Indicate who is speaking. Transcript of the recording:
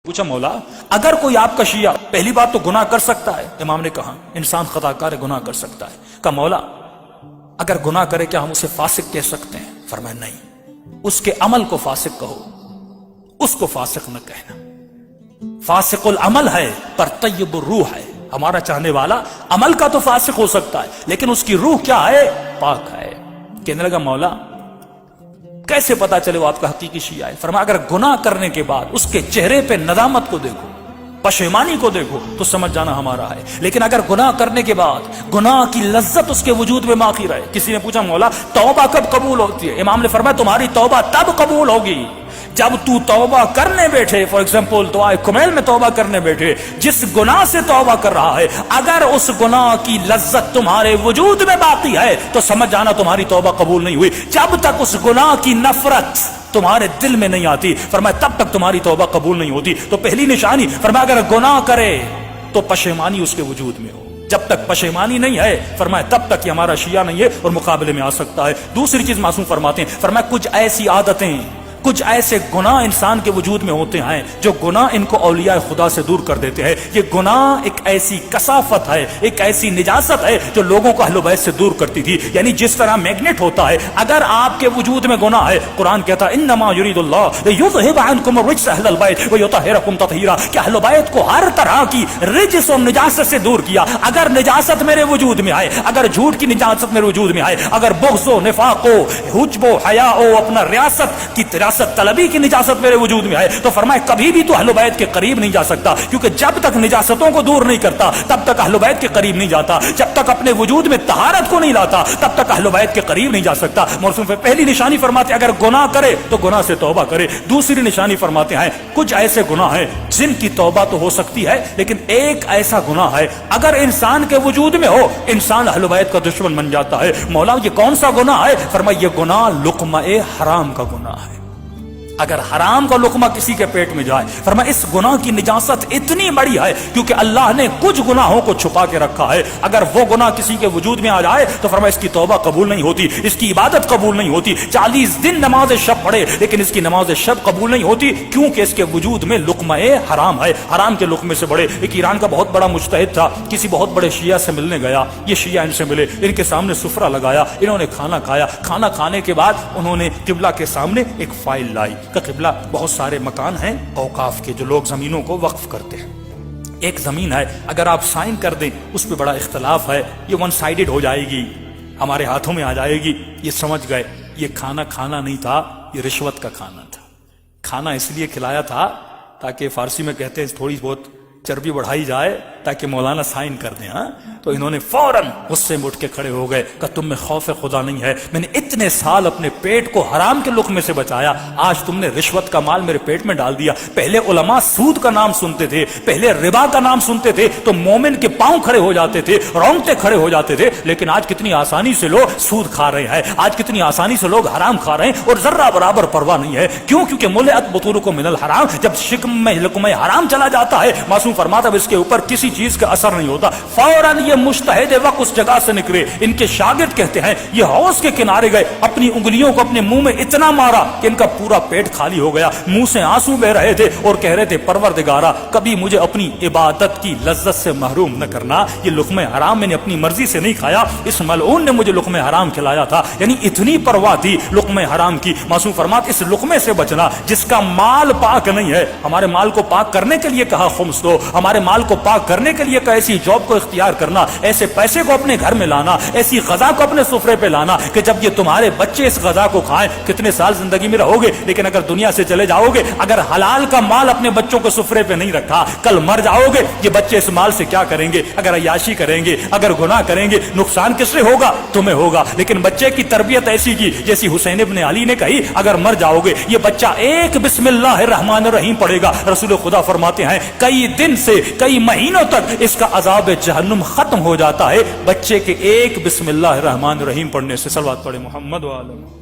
Speaker 1: پوچھا مولا اگر کوئی آپ کا شیعہ پہلی بات تو گناہ کر سکتا ہے؟ امام نے کہا انسان خطا کار ہے، گناہ کر سکتا ہے۔ کہا مولا اگر گناہ کرے کیا ہم اسے فاسق کہہ سکتے ہیں؟ فرمایا نہیں، اس کے عمل کو فاسق کہو، اس کو فاسق نہ کہنا۔ فاسق العمل ہے پر طیب الروح ہے، ہمارا چاہنے والا عمل کا تو فاسق ہو سکتا ہے لیکن اس کی روح کیا ہے؟ پاک ہے۔ کہنے لگا مولا کیسے پتا چلے وہ آپ کا حقیقی شیعہ ہے؟ فرمایا اگر گناہ کرنے کے بعد اس کے چہرے پہ ندامت کو دیکھو، پشیمانی کو دیکھو تو سمجھ جانا ہمارا ہے، لیکن اگر گناہ کرنے کے بعد گناہ کی لذت اس کے وجود میں باقی رہے۔ کسی نے پوچھا مولا توبہ کب قبول ہوتی ہے؟ امام نے فرمایا تمہاری توبہ تب قبول ہوگی جب تو توبہ کرنے بیٹھے، فار ایگزامپل دعائے کمیل میں توبہ کرنے بیٹھے، جس گناہ سے توبہ کر رہا ہے اگر اس گناہ کی لذت تمہارے وجود میں باقی ہے تو سمجھ جانا تمہاری توبہ قبول نہیں ہوئی۔ جب تک اس گناہ کی نفرت تمہارے دل میں نہیں آتی، فرمایا تب تک تمہاری توبہ قبول نہیں ہوتی۔ تو پہلی نشانی فرمایا اگر گناہ کرے تو پشیمانی اس کے وجود میں ہو، جب تک پشیمانی نہیں ہے فرمایا تب تک یہ ہمارا شیعہ نہیں ہے اور مقابلے میں آ سکتا ہے۔ دوسری چیز معصوم فرماتے ہیں، فرمایا کچھ ایسی عادتیں، کچھ ایسے گناہ انسان کے وجود میں ہوتے ہیں جو گناہ ان کو اولیاء خدا سے دور کر دیتے ہیں۔ یہ گناہ ایک ایسی کثافت ہے، ایک ایسی نجاست ہے جو لوگوں کو اہل بیت سے دور کرتی تھی۔ یعنی جس طرح میگنیٹ ہوتا ہے، اگر آپ کے وجود میں گناہ ہے، قرآن کہتا ہے انما یرید اللہ لیذھب عنکم الرجس اہل البیت ویطہرکم تطہیرا، کہ اہل بیت کو ہر طرح کی رجس اور نجاست سے دور کیا۔ اگر نجاست میرے وجود میں آئے، اگر جھوٹ کی نجاست میرے وجود میں آئے، اگر بغض و نفاق و حجب و حیا و اپنا ریاست کی طلبی کی نجاست میرے وجود میں آئے تو فرمائے کبھی بھی تو اہل بیت کے قریب نہیں جا سکتا، کیونکہ جب تک نجاستوں کو دور نہیں کرتا تب تک اہل بیت کے قریب نہیں جاتا، جب تک اپنے وجود میں طہارت کو نہیں لاتا تب تک اہل بیت کے قریب نہیں جا سکتا۔ موسم پہ پہلی نشانی فرماتے ہیں اگر گناہ کرے تو گناہ سے توبہ کرے۔ دوسری نشانی فرماتے ہیں کچھ ایسے گناہ ہیں جن کی توبہ تو ہو سکتی ہے لیکن ایک ایسا گناہ ہے اگر انسان کے وجود میں ہو انسان اہل بیت کا دشمن بن جاتا ہے۔ مولا یہ کون سا گناہ ہے؟ فرمایا یہ گناہ لقمہ حرام کا گناہ ہے۔ اگر حرام کا لقمہ کسی کے پیٹ میں جائے، فرمایا اس گناہ کی نجاست اتنی بڑی ہے کیونکہ اللہ نے کچھ گناہوں کو چھپا کے رکھا ہے، اگر وہ گناہ کسی کے وجود میں آ جائے تو فرمایا اس کی توبہ قبول نہیں ہوتی، اس کی عبادت قبول نہیں ہوتی۔ 40 دن نماز شب پڑھے لیکن اس کی نماز شب قبول نہیں ہوتی کیونکہ اس کے وجود میں لقمہ حرام ہے، حرام کے لقمے سے بڑے۔ ایک ایران کا بہت بڑا مجتہد تھا، کسی بہت بڑے شیعہ سے ملنے گیا، یہ شیعہ ان سے ملے، ان کے سامنے سفرہ لگایا، انہوں نے کھانا کھایا، کھانا کھانے کے بعد انہوں نے قبلہ کے سامنے ایک فائل لائی کہ قبلہ بہت سارے مکان ہیں اوقاف کے جو لوگ زمینوں کو وقف کرتے ہیں، ایک زمین ہے اگر آپ سائن کر دیں اس پہ بڑا اختلاف ہے، یہ ون سائیڈڈ ہو جائے گی، ہمارے ہاتھوں میں آ جائے گی۔ یہ سمجھ گئے یہ کھانا کھانا نہیں تھا، یہ رشوت کا کھانا تھا۔ کھانا اس لیے کھلایا تھا تاکہ فارسی میں کہتے ہیں تھوڑی بہت چربی بڑھائی جائے تاکہ مولانا سائن کر دیں۔ ہاں تو انہوں نے فوراً غصے میں اٹھ کے کھڑے ہو گئے کہ تم میں خوف خدا نہیں ہے، میں نے اتنے سال اپنے پیٹ کو حرام کے لقمے سے بچایا، آج تم نے رشوت کا مال میرے پیٹ میں ڈال دیا۔ پہلے علماء سود کا نام سنتے تھے، پہلے ربا کا نام سنتے تھے تو مومن کے پاؤں کھڑے ہو جاتے تھے، رونگٹے کھڑے ہو جاتے تھے، لیکن آج کتنی آسانی سے لوگ سود کھا رہے ہیں، آج کتنی آسانی سے لوگ حرام کھا رہے ہیں اور ذرہ برابر پرواہ نہیں ہے۔ کیوں؟ کیونکہ ملئت بطونکم من الحرام، جب شکم میں لقمہ حرام چلا جاتا ہے معصوم فرماتا اب اس کے اوپر کسی چیز کا اثر نہیں ہوتا، فوراً یہ مجتہد وقت اس جگہ سے نکلے۔ ان کے شاگرد کہتے ہیں یہ حوض کے کنارے گئے، اپنی انگلیوں کو اپنے منہ میں اتنا مارا کہ ان کا پورا پیٹ خالی ہو گیا، منہ سے آنسو بہ رہے تھے اور کہہ رہے تھے پروردگارا کبھی مجھے اپنی عبادت کی لذت سے محروم نہ کرنا، یہ لقمہ حرام میں نے اپنی مرضی سے نہیں کھایا، اس ملعون نے مجھے لقمہ حرام کھلایا تھا۔ یعنی اتنی پرواہ تھی لقمہ حرام کی۔ معصوم فرمات اس لقمے سے بچنا جس کا مال پاک نہیں ہے، ہمارے مال کو پاک کرنے کے لیے کہا خمس دو، ہمارے مال کو پاک کرنے کے لیے کہا ایسی جاب کو اختیار کرنا، ایسے پیسے کو اپنے گھر میں لانا، ایسی غذا کو اپنے سفرے پہ لانا کہ جب یہ تمہارے بچے اس غذا کو کھائیں کتنے سال زندگی میں رہو گے، لیکن اگر دنیا سے چلے جاؤ گے، اگر حلال کا مال اپنے بچوں کو سفرے پہ نہیں رکھا، کل مر جاؤ گے، یہ بچے اس مال سے کیا کریں گے؟ اگر عیاشی کریں گے، اگر گناہ کریں گے، نقصان کس سے ہوگا؟ تمہیں ہوگا۔ لیکن بچے کی تربیت ایسی کی جیسی حسین ابن علی نے کہی، اگر مر جاؤ گے یہ بچہ ایک بسم اللہ الرحمن الرحیم پڑھے گا، رسول خدا فرماتے ہیں کئی دن سے کئی مہینوں تک اس کا عذاب جہنم ختم ہو جاتا ہے بچے کے ایک بسم اللہ الرحمن الرحیم پڑھنے سے۔ صلوات پڑھے محمد و آلہ۔